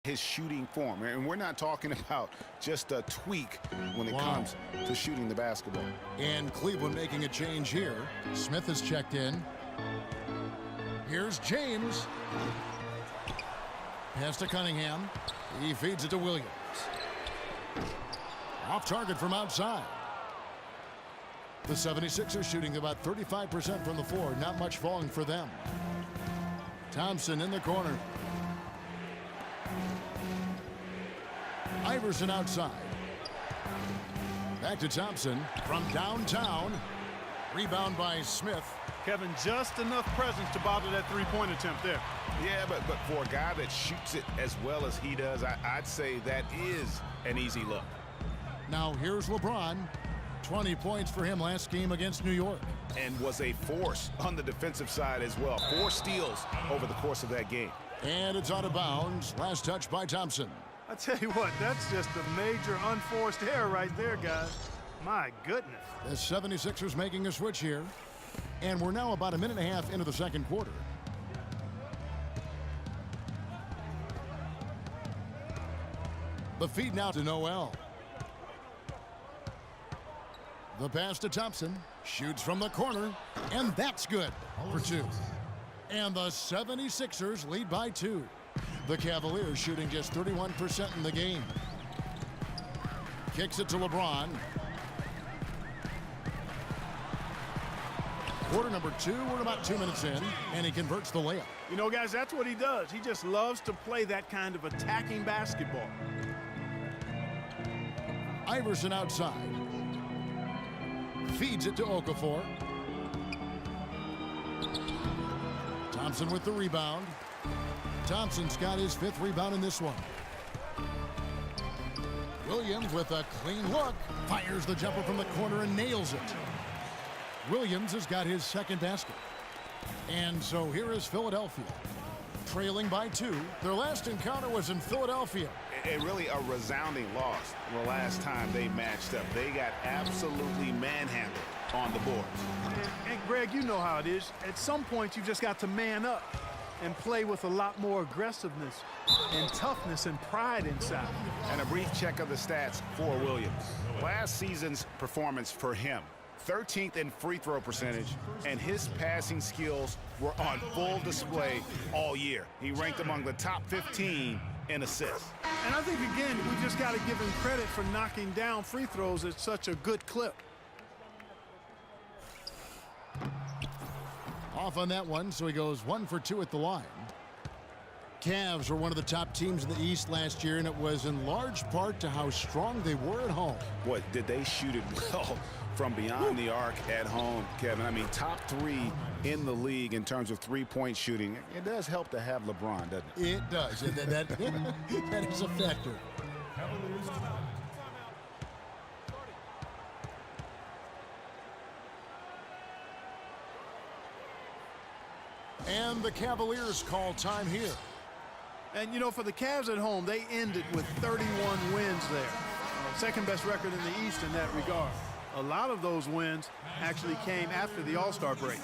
his shooting form. And we're not talking about just a tweak when it comes to shooting the basketball. And Cleveland making a change here. Smith has checked in. Here's James. Pass to Cunningham. He feeds it to Williams. Off target from outside. The 76ers shooting about 35% from the floor. Not much falling for them. Thompson in the corner. Iverson outside. Back to Thompson from downtown. Rebound by Smith. Kevin, just enough presence to bother that three-point attempt there. Yeah, but for a guy that shoots it as well as he does, I'd say that is an easy look. Now here's LeBron. 20 points for him last game against New York. And was a force on the defensive side as well. 4 steals over the course of that game. And it's out of bounds. Last touch by Thompson. I tell you what, that's just a major unforced error right there, guys. My goodness. The 76ers making a switch here. And we're now about a minute and a half into the second quarter. The feed now to Noel. The pass to Thompson. Shoots from the corner. And that's good for 2. And the 76ers lead by 2. The Cavaliers shooting just 31% in the game. Kicks it to LeBron. Quarter number 2, we're about 2 minutes in, and he converts the layup. You know, guys, that's what he does. He just loves to play that kind of attacking basketball. Iverson outside. Feeds it to Okafor. Thompson with the rebound. Thompson's got his 5th rebound in this one. Williams with a clean look. Fires the jumper from the corner and nails it. Williams has got his 2nd basket. And so here is Philadelphia. Trailing by 2. Their last encounter was in Philadelphia. Really a resounding loss the last time they matched up. They got absolutely manhandled on the boards. And Greg, you know how it is. At some point, you've just got to man up and play with a lot more aggressiveness and toughness and pride inside. And a brief check of the stats for Williams. Last season's performance for him, 13th in free throw percentage, and his passing skills were on full display all year. He ranked among the top 15 in assists. And I think, again, we just got to give him credit for knocking down free throws at such a good clip. Off on that one, so he goes 1 for 2 at the line. Cavs were one of the top teams in the East last year, and it was in large part to how strong they were at home. Boy, did they shoot it well from beyond the arc at home, Kevin. I mean, top 3 in the league in terms of three-point shooting. It does help to have LeBron, doesn't it? It does. That is a factor. And the Cavaliers call time here. And, you know, for the Cavs at home, they ended with 31 wins there. Second best record in the East in that regard. A lot of those wins actually came after the All-Star break.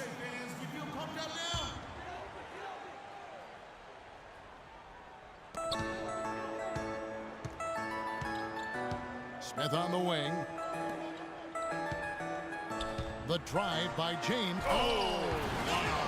Smith on the wing. The drive by James. Oh, wow.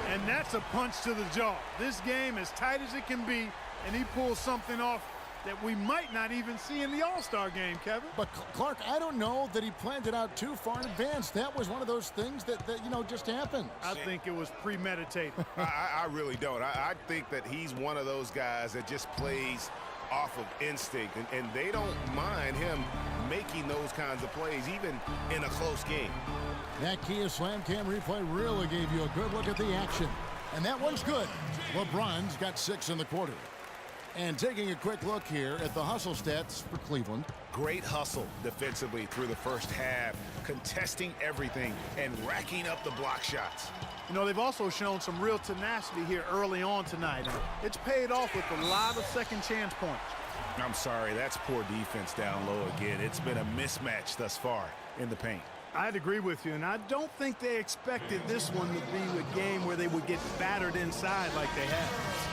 And that's a punch to the jaw. This game as tight as it can be, and he pulls something off that we might not even see in the All-Star game, Kevin. But Clark, I don't know that he planned it out too far in advance. That was one of those things that you know, just happened. I think it was premeditated. I really don't. I think that he's one of those guys that just plays off of instinct, and they don't mind him making those kinds of plays, even in a close game. That Kia Slam Cam replay really gave you a good look at the action. And that one's good. LeBron's got 6 in the quarter. And taking a quick look here at the hustle stats for Cleveland. Great hustle defensively through the first half, contesting everything and racking up the block shots. You know, they've also shown some real tenacity here early on tonight. It's paid off with a lot of second chance points. I'm sorry, that's poor defense down low again. It's been a mismatch thus far in the paint. I'd agree with you, and I don't think they expected this one to be a game where they would get battered inside like they have.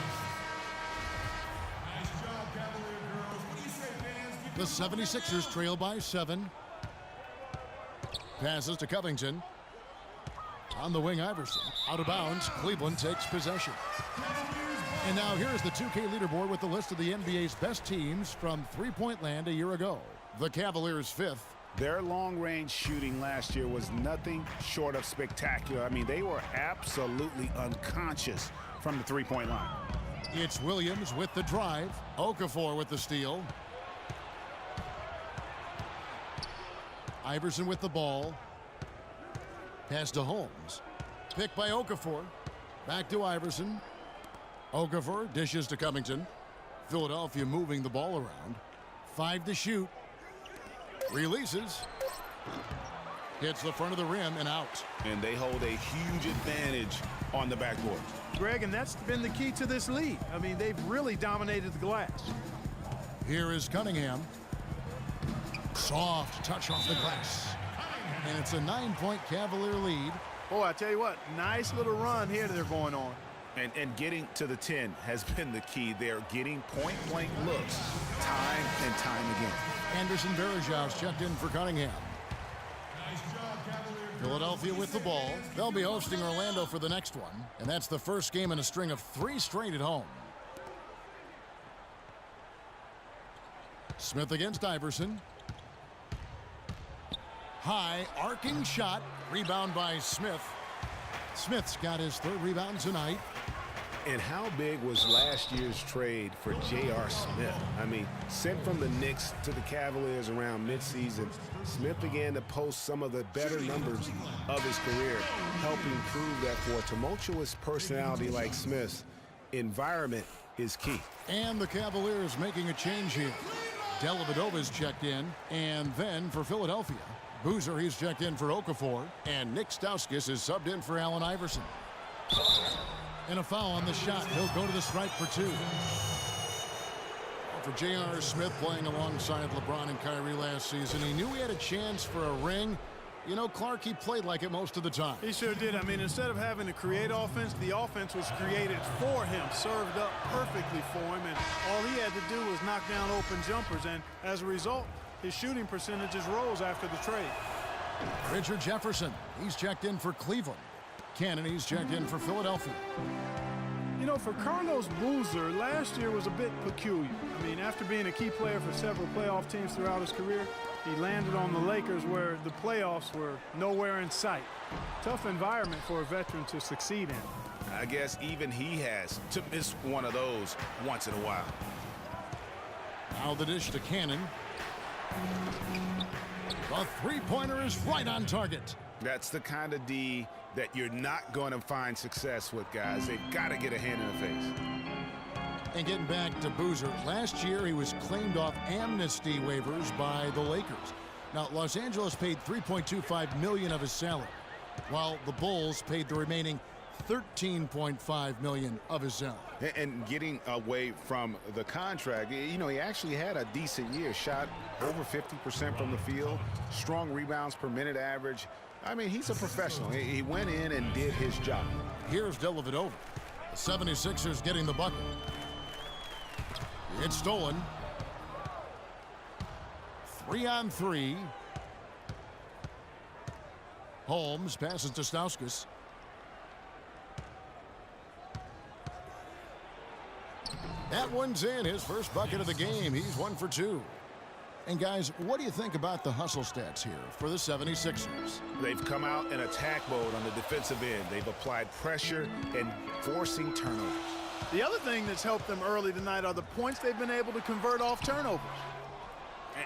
The 76ers trail by 7. Passes to Covington. On the wing, Iverson. Out of bounds. Cleveland takes possession. And now here's the 2K leaderboard with the list of the NBA's best teams from three-point land a year ago. The Cavaliers 5th. Their long-range shooting last year was nothing short of spectacular. I mean, they were absolutely unconscious from the three-point line. It's Williams with the drive. Okafor with the steal. Iverson with the ball. Pass to Holmes. Picked by Okafor. Back to Iverson. Okafor dishes to Covington. Philadelphia moving the ball around. 5 to shoot. Releases. Hits the front of the rim and out. And they hold a huge advantage on the backboard. Greg, and that's been the key to this lead. I mean, they've really dominated the glass. Here is Cunningham. Soft touch off the glass. And it's a 9-point Cavalier lead. Oh, I tell you what, nice little run here they're going on. And getting to the 10 has been the key. They're getting point-blank looks time and time again. Anderson Varejão's checked in for Cunningham. Philadelphia with the ball. They'll be hosting Orlando for the next one. And that's the first game in a string of 3 straight at home. Smith against Iverson. High, arcing shot. Rebound by Smith. Smith's got his 3rd rebound tonight. And how big was last year's trade for J.R. Smith? I mean, sent from the Knicks to the Cavaliers around midseason, Smith began to post some of the better numbers of his career, helping prove that for a tumultuous personality like Smith's, environment is key. And the Cavaliers making a change here. Dellavedova's checked in, and then for Philadelphia, Boozer, he's checked in for Okafor, and Nick Stauskas is subbed in for Allen Iverson. And a foul on the shot. He'll go to the stripe for 2. For J.R. Smith playing alongside LeBron and Kyrie last season, he knew he had a chance for a ring. You know, Clark, he played like it most of the time. He sure did. I mean, instead of having to create offense, the offense was created for him, served up perfectly for him, and all he had to do was knock down open jumpers, and as a result, his shooting percentages rose after the trade. Richard Jefferson, he's checked in for Cleveland. Cannon, he's checked in for Philadelphia. You know, for Carlos Boozer, last year was a bit peculiar. I mean, after being a key player for several playoff teams throughout his career, he landed on the Lakers where the playoffs were nowhere in sight. Tough environment for a veteran to succeed in. I guess even he has to miss one of those once in a while. Now the dish to Cannon. The three-pointer is right on target. That's the kind of D that you're not going to find success with, guys. They've got to get a hand in the face. And getting back to Boozer, last year he was claimed off amnesty waivers by the Lakers. Now, Los Angeles paid $3.25 million of his salary, while the Bulls paid the remaining $13.5 million of his salary. And getting away from the contract, you know, he actually had a decent year. Shot over 50% from the field, strong rebounds per minute average. I mean, he's a professional. He went in and did his job. Here's Dellavedova. The 76ers getting the bucket. It's stolen. 3-on-3. Holmes passes to Stauskas. That one's in, his first bucket of the game. He's 1 for 2. And guys, what do you think about the hustle stats here for the 76ers? They've come out in attack mode on the defensive end. They've applied pressure and forcing turnovers. The other thing that's helped them early tonight are the points they've been able to convert off turnovers.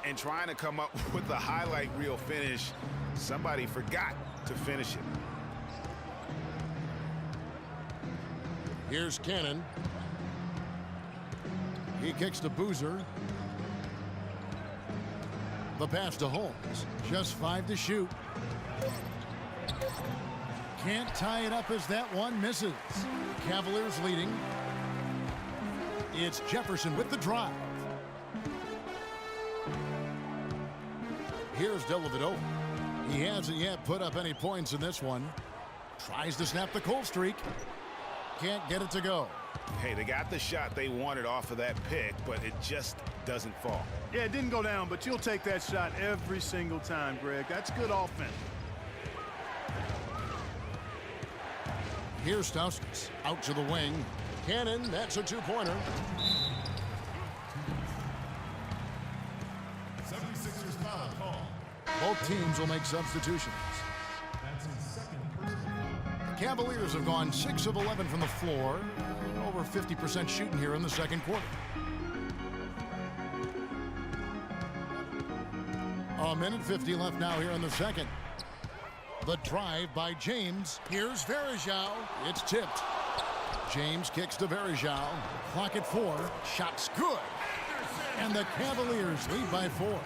And trying to come up with the highlight reel finish, somebody forgot to finish it. Here's Cannon. He kicks to Boozer. The pass to Holmes. Just 5 to shoot. Can't tie it up as that one misses. Cavaliers leading. It's Jefferson with the drive. Here's Dellavedova. He hasn't yet put up any points in this one. Tries to snap the cold streak. Can't get it to go. Hey, they got the shot they wanted off of that pick, but it just doesn't fall. Yeah, it didn't go down, but you'll take that shot every single time, Greg. That's good offense. Here's Stauskas out to the wing. Cannon, that's a two-pointer. 76ers foul call. Both teams will make substitutions. That's his second personal. The Cavaliers have gone 6 of 11 from the floor. Over 50% shooting here in the second quarter. A minute 50 left now here in the second. The drive by James. Here's Varejao. It's tipped. James kicks to Varejao. Clock at 4. Shot's good. And the Cavaliers lead by 4.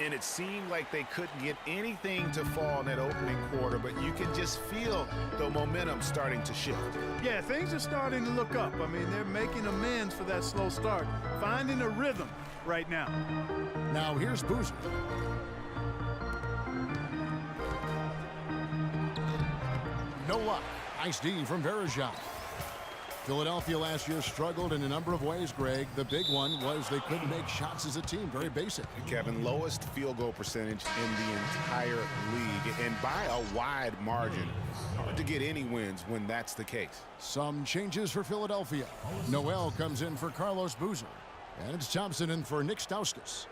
And it seemed like they couldn't get anything to fall in that opening quarter, but you can just feel the momentum starting to shift. Yeah, things are starting to look up. I mean, they're making amends for that slow start, finding a rhythm right now. Now here's Boozer. No luck. Nice D from Varejao. Philadelphia last year struggled in a number of ways, Greg. The big one was they couldn't make shots as a team. Very basic. Kevin, lowest field goal percentage in the entire league, and by a wide margin. Hard to get any wins when that's the case. Some changes for Philadelphia. Noel comes in for Carlos Boozer. And it's Thompson in for Nick Stauskas.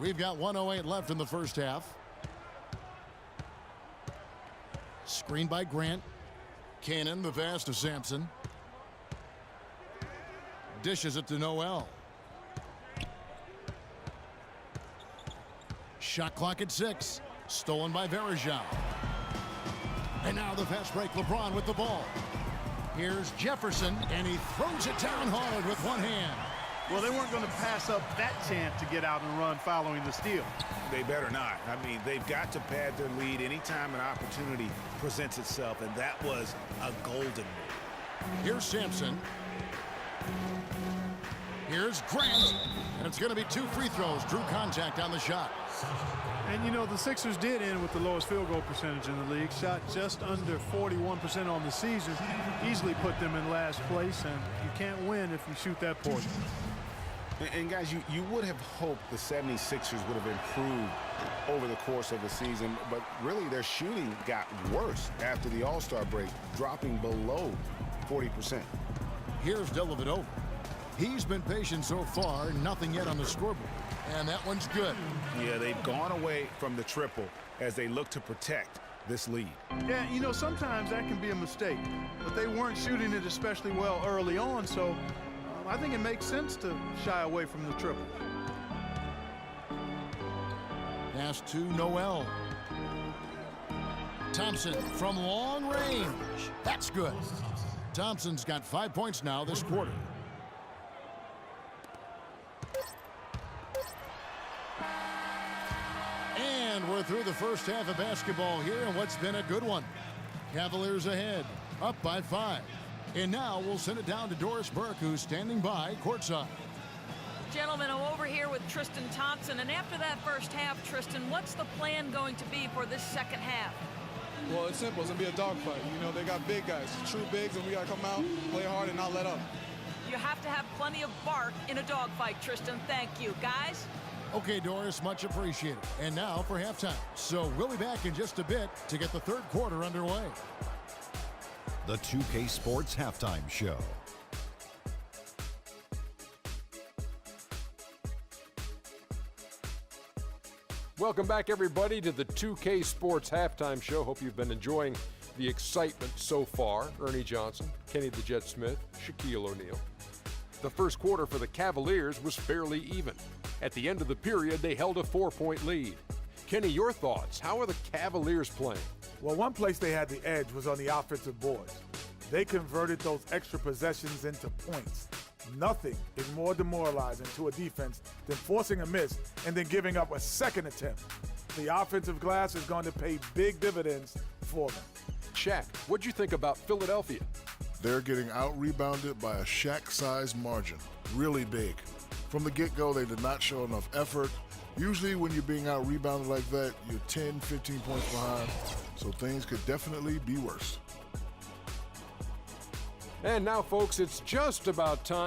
We've got 1:08 left in the first half. Screen by Grant. Cannon, the pass to Sampson. Dishes it to Noel. Shot clock at 6. Stolen by Varejao. And now the fast break. LeBron with the ball. Here's Jefferson, and he throws it down hard with one hand. Well, they weren't going to pass up that chance to get out and run following the steal. They better not. I mean, they've got to pad their lead anytime an opportunity presents itself, and that was a golden move. Here's Sampson. Here's Grant. And it's going to be 2 free throws. Drew contact on the shot. And, you know, the Sixers did end with the lowest field goal percentage in the league. Shot just under 41% on the season. Easily put them in last place, and you can't win if you shoot that portion. And guys, you would have hoped the 76ers would have improved over the course of the season, but really their shooting got worse after the All-Star break, dropping below 40%. Here's Dellavedova. He's been patient so far, nothing yet on the scoreboard. And that one's good. Yeah, they've gone away from the triple as they look to protect this lead. Yeah, you know, sometimes that can be a mistake, but they weren't shooting it especially well early on, so I think it makes sense to shy away from the triple. Pass to Noel. Thompson from long range. That's good. Thompson's got 5 points now this quarter. And we're through the first half of basketball here in what's been a good one. Cavaliers ahead, up by 5. And now we'll send it down to Doris Burke, who's standing by courtside. Gentlemen, I'm over here with Tristan Thompson. And after that first half, Tristan, what's the plan going to be for this second half? Well, it's simple. It's going to be a dogfight. You know, they got big guys, true bigs, and we got to come out, play hard, and not let up. You have to have plenty of bark in a dogfight, Tristan. Thank you. Guys? Okay, Doris, much appreciated. And now for halftime. So we'll be back in just a bit to get the third quarter underway. The 2K Sports Halftime Show. Welcome back, everybody, to the 2K Sports Halftime Show. Hope you've been enjoying the excitement so far. Ernie Johnson, Kenny the Jet Smith, Shaquille O'Neal. The first quarter for the Cavaliers was fairly even. At the end of the period, they held a 4-point lead. Kenny, your thoughts? How are the Cavaliers playing? Well, one place they had the edge was on the offensive boards. They converted those extra possessions into points. Nothing is more demoralizing to a defense than forcing a miss and then giving up a second attempt. The offensive glass is going to pay big dividends for them. Shaq, what'd you think about Philadelphia? They're getting out-rebounded by a Shaq-sized margin, really big. From the get-go, they did not show enough effort. Usually when you're being out-rebounded like that, you're 10, 15 points behind, so things could definitely be worse. And now, folks, it's just about time